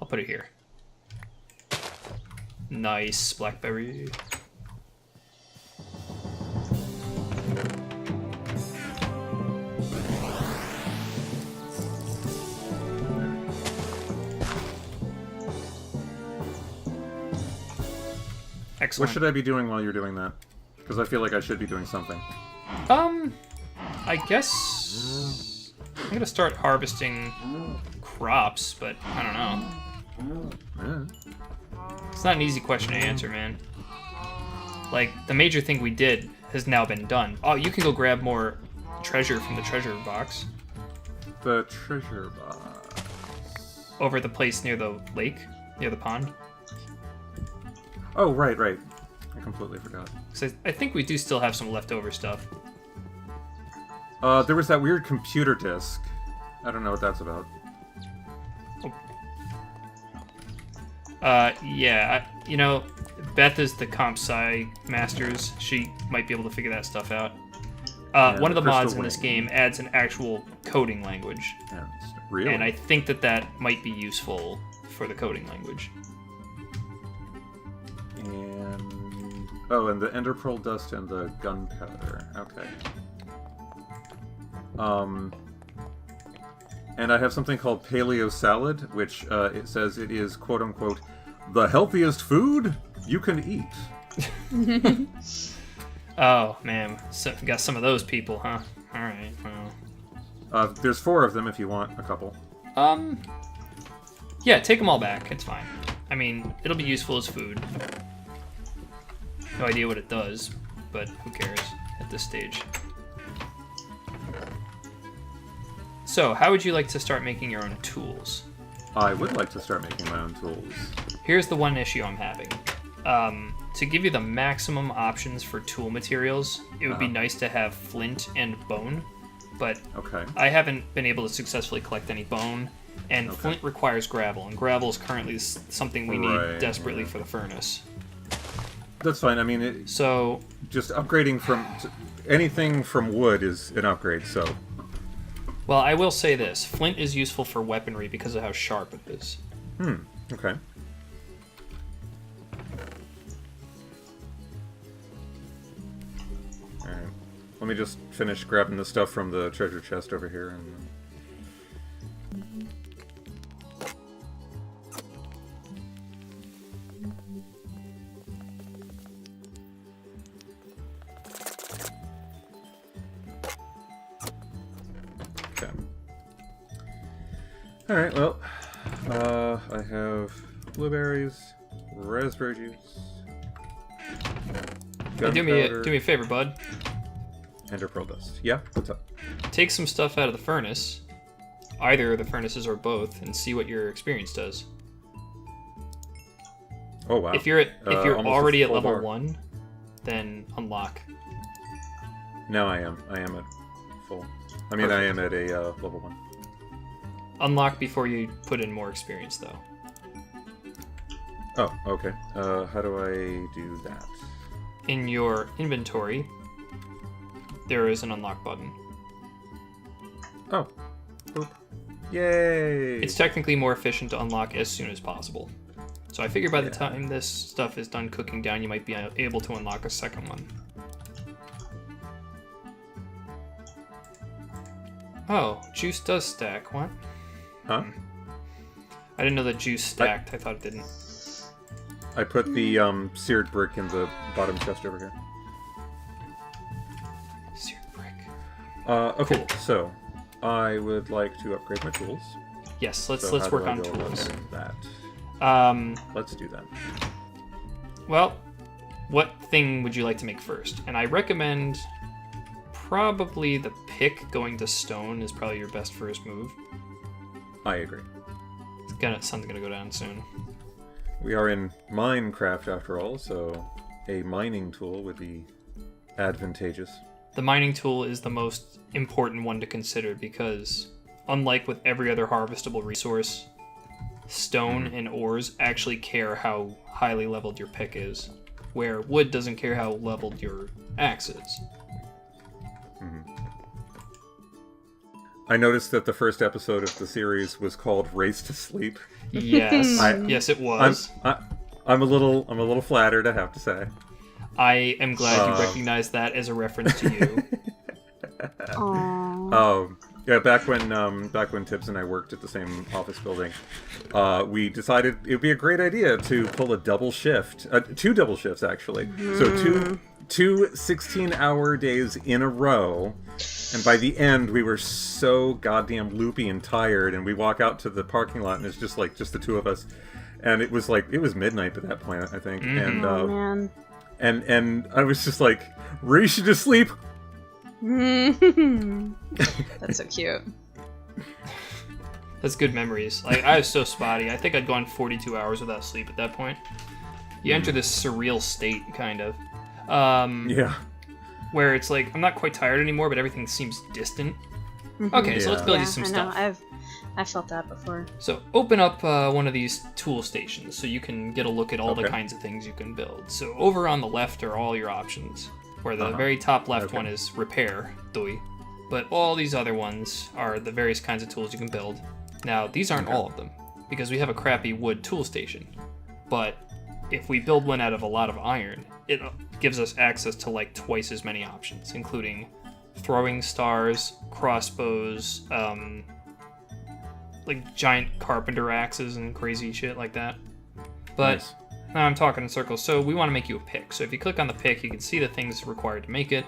I'll put it here. Nice, blackberry. Excellent. What should I be doing while you're doing that? Because I feel like I should be doing something. I guess I'm gonna start harvesting crops, but I don't know. Yeah. It's not an easy question to answer, man. Like, the major thing we did has now been done. Oh, you can go grab more treasure from the treasure box. The treasure box. Over the place near the lake, near the pond. Oh, right. I completely forgot. So I think we do still have some leftover stuff. There was that weird computer disk. I don't know what that's about. Yeah, you know, Beth is the comp sci masters. She might be able to figure that stuff out. Yeah, one of the Crystal mods in this Wing. game adds an actual coding language. Yeah, really? And I think that might be useful for the coding language. And the ender pearl dust and the gunpowder. Okay. And I have something called paleo salad, which it says it is quote unquote the healthiest food you can eat. Oh man, so we got some of those people, huh? All right. Well. There's 4 of them if you want a couple. Yeah, take them all back. It's fine. I mean, it'll be useful as food. No idea what it does, but who cares at this stage. So, how would you like to start making your own tools? I would like to start making my own tools. Here's the one issue I'm having. To give you the maximum options for tool materials, it would be nice to have flint and bone, but Okay. I haven't been able to successfully collect any bone, and flint requires gravel, and gravel is currently something we need desperately for the furnace. That's fine. I mean, So, just upgrading from anything from wood is an upgrade. So, well, I will say this. Flint is useful for weaponry because of how sharp it is. okay. All right. Let me just finish grabbing the stuff from the treasure chest over here and. Alright, well, I have blueberries, raspberry juice, Hey, do me a favor, bud. ender pearl dust. Yeah, what's up? Take some stuff out of the furnace, either of the furnaces or both, and see what your experience does. Oh wow. If you're almost already a at full level bar. 1, then unlock. No, I am. I am at full. I mean, I am at a level 1. Unlock before you put in more experience, though. Oh, okay. How do I do that? In your inventory, there is an unlock button. Oh. Boop. Yay! It's technically more efficient to unlock as soon as possible. So I figure by the time this stuff is done cooking down, you might be able to unlock a second one. Oh, juice does stack. What? Huh? I didn't know that juice stacked. I thought it didn't. I put the seared brick in the bottom chest over here. Seared brick. Okay, Cool. so I would like to upgrade my tools. Yes, let's So how work do I on go tools. about that? Let's do that. Well, what thing would you like to make first? And I recommend probably the pick. Going to stone is probably your best first move. I agree. Sun's gonna go down soon. We are in Minecraft after all, so a mining tool would be advantageous. The mining tool is the most important one to consider because, unlike with every other harvestable resource, stone and ores actually care how highly leveled your pick is, where wood doesn't care how leveled your axe is. I noticed that the first episode of the series was called "Race to Sleep." Yes, yes, it was. I'm a little flattered, I have to say. I am glad you recognized that as a reference to you. Yeah, back when Tibbs and I worked at the same office building, we decided it would be a great idea to pull a double shift, 2 double shifts actually. So two 16-hour days in a row, and by the end we were so goddamn loopy and tired, and we walk out to the parking lot and it's just the two of us, and it was midnight at that point, I think, Man. and I was just like, race to sleep. That's so cute. That's good memories. Like, I was so spotty. I think I'd gone 42 hours without sleep at that point. You enter this surreal state, kind of. Yeah. Where it's like, I'm not quite tired anymore, but everything seems distant. Okay, so let's build you some stuff. I've felt that before. So open up one of these tool stations so you can get a look at all the kinds of things you can build. So over on the left are all your options. Where the very top left one is repair, toil. But all these other ones are the various kinds of tools you can build. Now, these aren't all of them, because we have a crappy wood tool station. But if we build one out of a lot of iron, it gives us access to like twice as many options, including throwing stars, crossbows, like giant carpenter axes and crazy shit like that. But Nice. now I'm talking in circles, so we want to make you a pick. So if you click on the pick, you can see the things required to make it.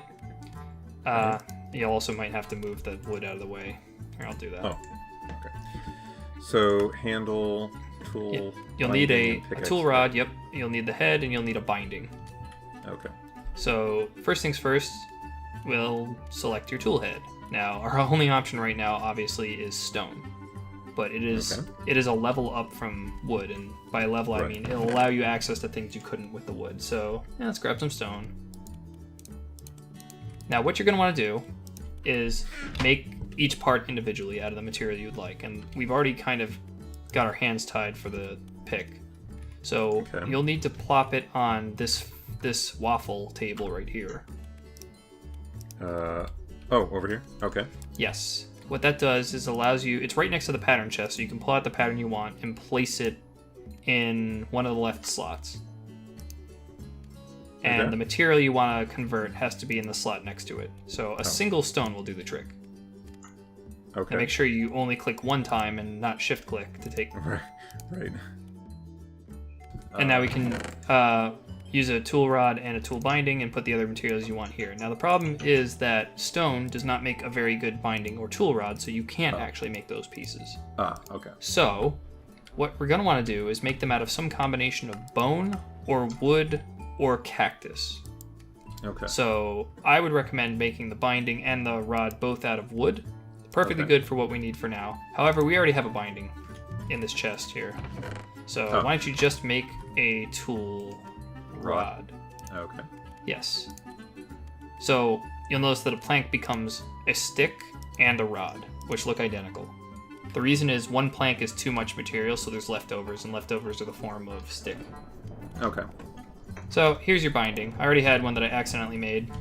You also might have to move the wood out of the way. Here, I'll do that. Oh, okay. So handle, tool. Yeah. You'll need a tool rod. Yep. You'll need the head, and you'll need a binding. Okay. So first things first, we'll select your tool head. Now our only option right now, obviously, is stone. But it is a level up from wood, and by level I mean it'll allow you access to things you couldn't with the wood. So yeah, let's grab some stone. Now what you're going to want to do is make each part individually out of the material you'd like, and we've already kind of got our hands tied for the pick. So you'll need to plop it on this waffle table right here. Over here? Okay. Yes. What that does is allows you, it's right next to the pattern chest, so you can pull out the pattern you want and place it in one of the left slots. And the material you want to convert has to be in the slot next to it. So a single stone will do the trick. Okay. And make sure you only click one time and not shift click to take. Right. And now we can use a tool rod and a tool binding and put the other materials you want here. Now the problem is that stone does not make a very good binding or tool rod, so you can't actually make those pieces. Okay. So what we're going to want to do is make them out of some combination of bone or wood or cactus. Okay. So I would recommend making the binding and the rod both out of wood. Perfectly good for what we need for now. However, we already have a binding in this chest here. So why don't you just make a tool rod? Okay. Yes. So you'll notice that a plank becomes a stick and a rod, which look identical. The reason is one plank is too much material, so there's leftovers, and leftovers are the form of stick. Okay. So here's your binding. I already had one that I accidentally made,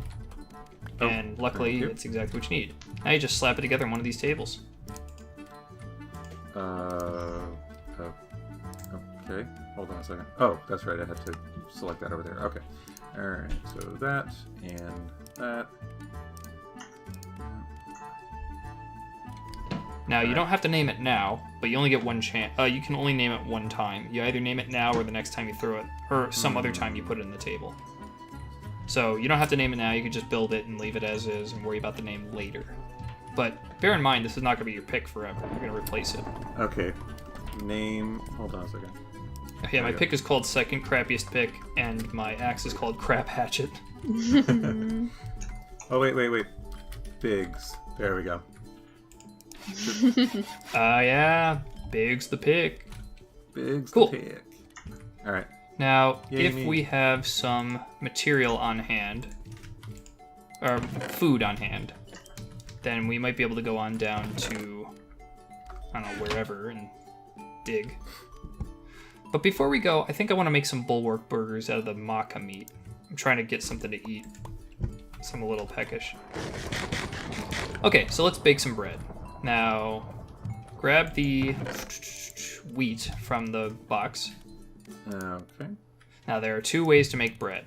and luckily it's exactly what you need. Now you just slap it together on one of these tables. Okay. Hold on a second. Oh, that's right. I had to select that over there. Okay. All right. So that and that. Now you don't have to name it now, but you only get one chance. You can only name it one time. You either name it now or the next time you throw it, or some other time you put it in the table. So you don't have to name it now. You can just build it and leave it as is and worry about the name later. But bear in mind, this is not going to be your pick forever. You're going to replace it. Okay. Name. Hold on a second. Yeah, my pick is called Second Crappiest Pick, and my axe is called Crap Hatchet. Oh, wait. Bigs. There we go. Yeah. Big's the pick. Bigs Cool. the pick. All right. Now, Yay, if me. we have some material on hand, or food on hand, then we might be able to go on down to, I don't know, wherever, and dig. But before we go, I think I want to make some bulwark burgers out of the maca meat. I'm trying to get something to eat. So I'm a little peckish. Okay, so let's bake some bread. Now, grab the wheat from the box. Okay. Now, there are 2 ways to make bread.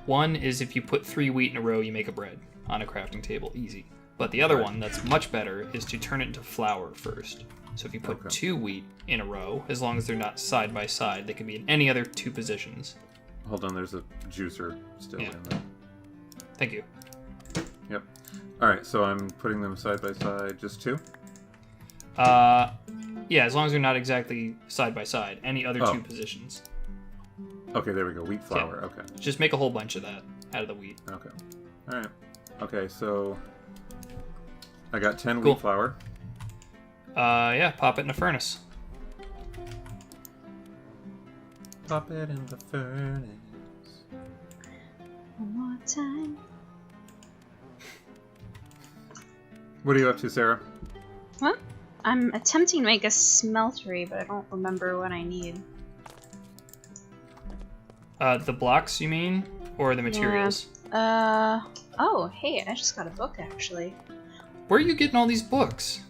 One is if you put 3 wheat in a row, you make a bread on a crafting table. Easy. But the other one that's much better is to turn it into flour first. So if you put 2 wheat in a row, as long as they're not side by side, they can be in any other 2 positions. Hold on, there's a juicer still in there. Thank you. Yep. Alright, so I'm putting them side by side, just 2? Yeah, as long as they're not exactly side by side. Any other 2 positions. Okay, there we go. Wheat flour, okay. Just make a whole bunch of that out of the wheat. Okay. Alright. Okay, so I got 10 Cool. wheat flour. Yeah, pop it in a furnace. Pop it in the furnace. One more time. What are you up to, Sarah? What? I'm attempting to make a smeltery, but I don't remember what I need. The blocks, you mean? Or the materials? Oh, hey, I just got a book, actually. Where are you getting all these books?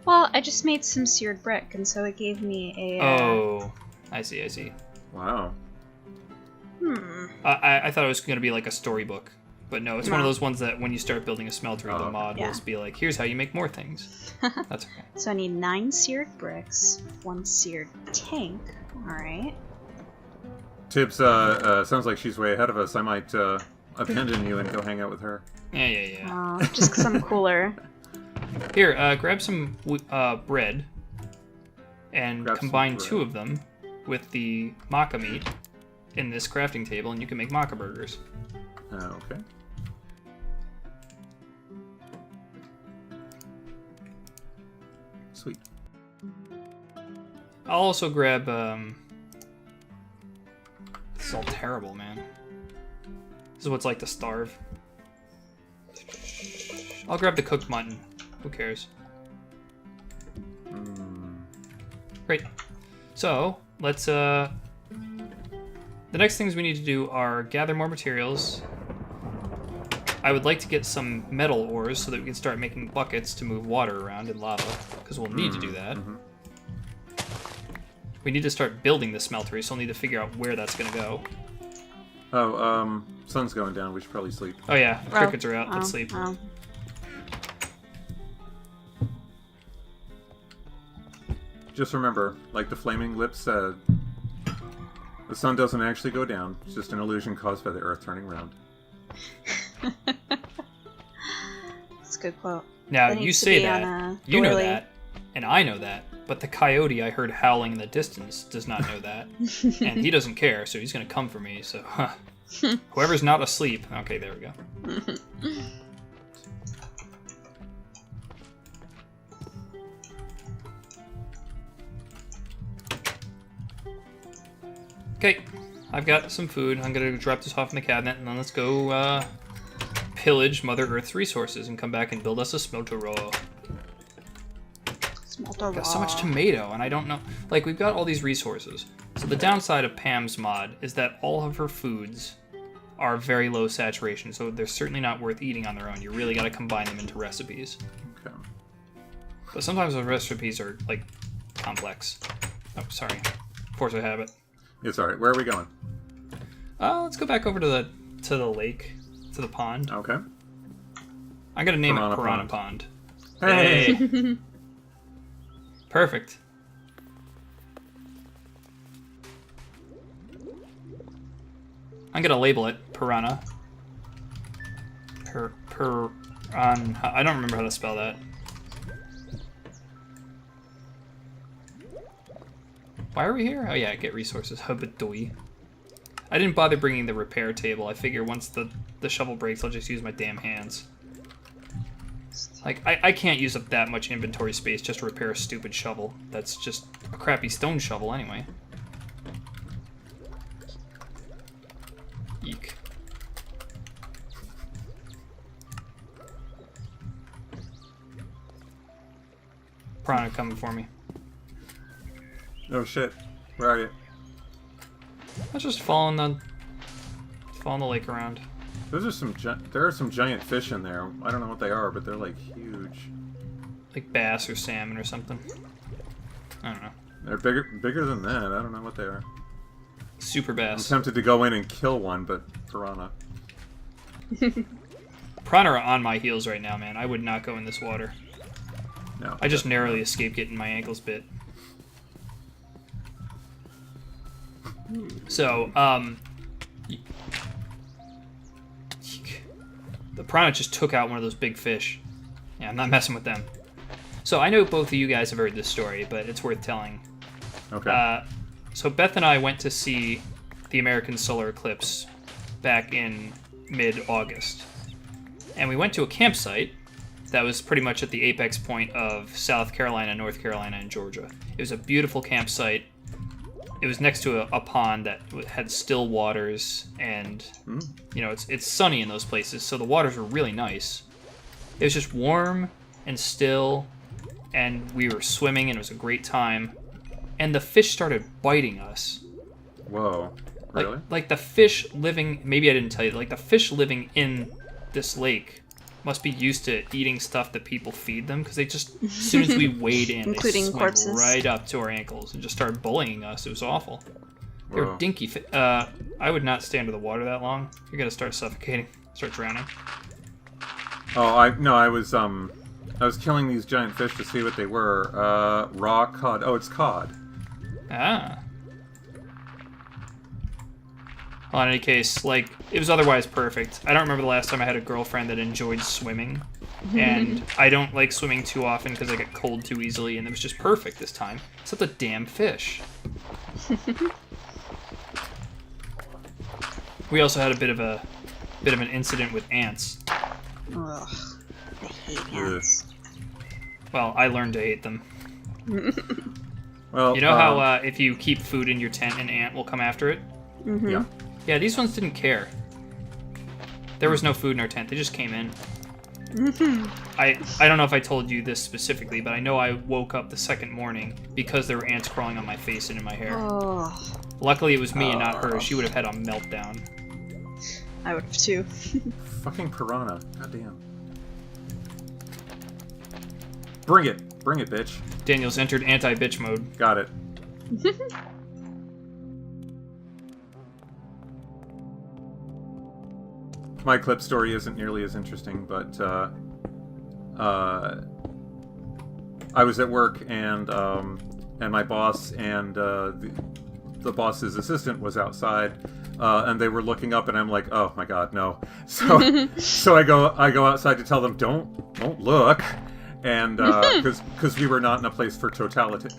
Well, I just made some seared brick, and so it gave me a, Oh, I see. Wow. I thought it was going to be like a storybook. But no, it's one of No. those ones that when you start building a smeltery, the mod Yeah. will be like, here's how you make more things. That's okay. So I need 9 seared bricks, 1 seared tank. Alright. Tibbs, sounds like she's way ahead of us. I might abandon you and go hang out with her. Yeah. Just because I'm cooler. Here, grab some bread and Grab some combine bread. 2 of them with the maca meat in this crafting table, and you can make maca burgers. Okay. Sweet. I'll also grab, this is all terrible, man. This is what it's like to starve. I'll grab the cooked mutton. Who cares? Great. So, let's, the next things we need to do are gather more materials. I would like to get some metal ores so that we can start making buckets to move water around in lava, because we'll need to do that. We need to start building the smeltery, so we'll need to figure out where that's going to go. Oh, sun's going down. We should probably sleep. Oh yeah, crickets are out. Let's sleep. Just remember, like the Flaming Lips said, the sun doesn't actually go down. It's just an illusion caused by the Earth turning round. That's a good quote. Now, That you needs to say be on that, a you know doily. that, and I know that, but the coyote I heard howling in the distance does not know that. And he doesn't care, so he's going to come for me, so, whoever's not asleep. Okay, there we go. Okay, I've got some food. I'm going to drop this off in the cabinet, and then let's go, pillage Mother Earth's resources and come back and build us a smeltery. Got so much tomato, and I don't know. Like, we've got all these resources. So the downside of Pam's mod is that all of her foods are very low saturation, so they're certainly not worth eating on their own. You really got to combine them into recipes. Okay. But sometimes those recipes are, like, complex. Oh, sorry. Force of habit. It's alright. Where are we going? Let's go back over to the lake, to the pond. Okay. I'm gonna name Piranha it Piranha Pond. Hey! Perfect. I'm gonna label it Piranha. Piranha. I don't remember how to spell that. Why are we here? Oh yeah, get resources. Hubadoi. I didn't bother bringing the repair table. I figure once the shovel breaks, I'll just use my damn hands. Like, I can't use up that much inventory space just to repair a stupid shovel. That's just a crappy stone shovel anyway. Eek. Piranha coming for me. Oh shit. Where are you? Let's just fall in the lake around. Those are some there are some giant fish in there. I don't know what they are, but they're like huge. like bass or salmon or something. I don't know. They're bigger than that. I don't know what they are. Super I'm bass. tempted to go in and kill one, but piranha. Piranha are on my heels right now, man. I would not go in this water. No. I just narrowly escaped getting my ankles bit. So, the piranha just took out one of those big fish. Yeah, I'm not messing with them. So I know both of you guys have heard this story, but it's worth telling. Okay. So Beth and I went to see the American solar eclipse back in mid-August. And we went to a campsite that was pretty much at the apex point of South Carolina, North Carolina, and Georgia. It was a beautiful campsite. It was next to a pond that had still waters, and you know, it's sunny in those places, so the waters were really nice. It was just warm and still, and we were swimming, and it was a great time. And the fish started biting us. Whoa. Really? Like the fish living, maybe I didn't tell you, like the fish living in this lake must be used to eating stuff that people feed them, because they just, as soon as we wade in, Including they swam corpses. right up to our ankles and just started bullying us. It was awful. They were Whoa. dinky fish. I would not stay under the water that long. You're gonna start suffocating, start drowning. Oh, I was killing these giant fish to see what they were. Raw cod. Oh, it's cod. Ah. Well, in any case, like, it was otherwise perfect. I don't remember the last time I had a girlfriend that enjoyed swimming. And I don't like swimming too often because I get cold too easily, and it was just perfect this time. Except the damn fish. We also had a bit of an incident with ants. Ugh, I hate ants. Well, I learned to hate them. Well, You know how if you keep food in your tent, an ant will come after it? Yeah. Yeah, these ones didn't care. There was no food in our tent. They just came in. I don't know if I told you this specifically, but I know I woke up the second morning because there were ants crawling on my face and in my hair. Oh, Luckily, it was me and not her. She would have had a meltdown. I would have too. Fucking piranha. Goddamn. Bring it, bitch. Daniel's entered anti-bitch mode. Got it. My clip story isn't nearly as interesting, but I was at work and my boss and the boss's assistant was outside, and they were looking up, and I'm like, oh my god, no. So I go outside to tell them, don't look, and because we were not in a place for totality.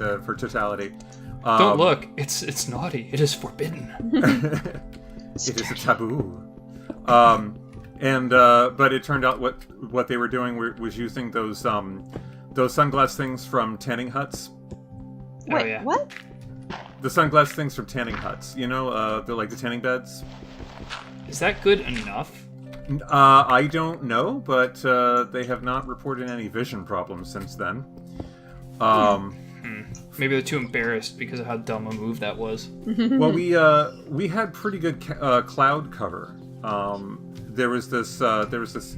Don't look. It's naughty. It is forbidden. It is a taboo. But it turned out what they were doing was using those sunglass things from tanning huts. Wait, Oh, yeah. what? The sunglass things from tanning huts. You know, they're like the tanning beds. Is that good enough? I don't know, but they have not reported any vision problems since then. Maybe they're too embarrassed because of how dumb a move that was. Well, we had pretty good cloud cover. There was this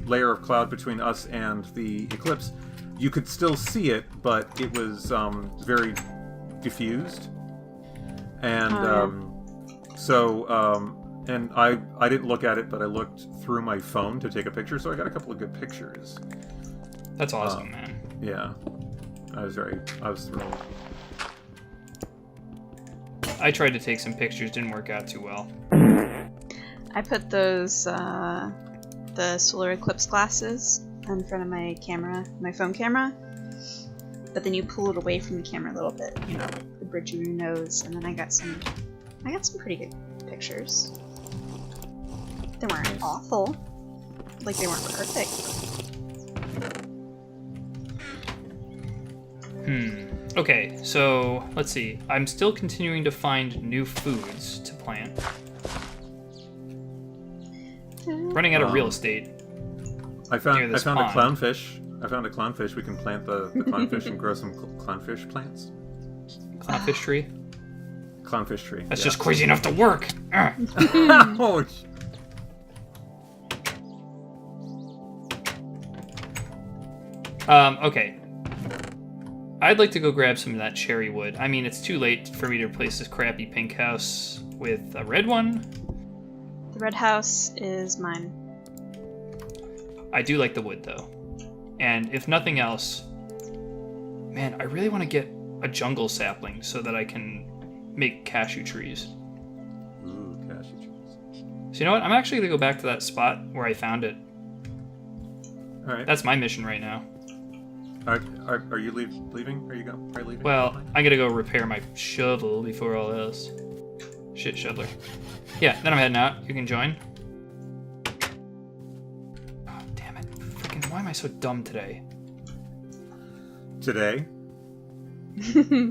layer of cloud between us and the eclipse. You could still see it, but it was very diffused, and and I didn't look at it, but I looked through my phone to take a picture, so I got a couple of good pictures. That's awesome, man. Yeah, I was thrilled. I tried to take some pictures, didn't work out too well. I put those the solar eclipse glasses in front of my camera, my phone camera. But then you pull it away from the camera a little bit, you know, the bridge of your nose, and then I got some pretty good pictures. They weren't awful, like they weren't perfect. Okay, so let's see. I'm still continuing to find new foods to plant. Running out of real estate. I found Near this a pond. clownfish. We can plant the clownfish and grow some clownfish plants. Clownfish tree. Clownfish tree. That's yeah. just crazy enough to work. Oh, Okay. I'd like to go grab some of that cherry wood. I mean, it's too late for me to replace this crappy pink house with a red one. The red house is mine. I do like the wood, though. And if nothing else, man, I really want to get a jungle sapling so that I can make cashew trees. Ooh, cashew trees. So you know what? I'm actually going to go back to that spot where I found it. All right. That's my mission right now. Are you leaving? Are you leaving? Well, I'm going to go repair my shovel before all else. Shit, shoveler. Yeah, then I'm heading out. You can join. Oh, damn it. Freaking, why am I so dumb today? Today?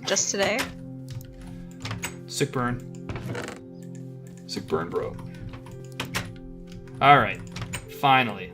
Just today? Sick burn. Sick burn, bro. Alright. Finally.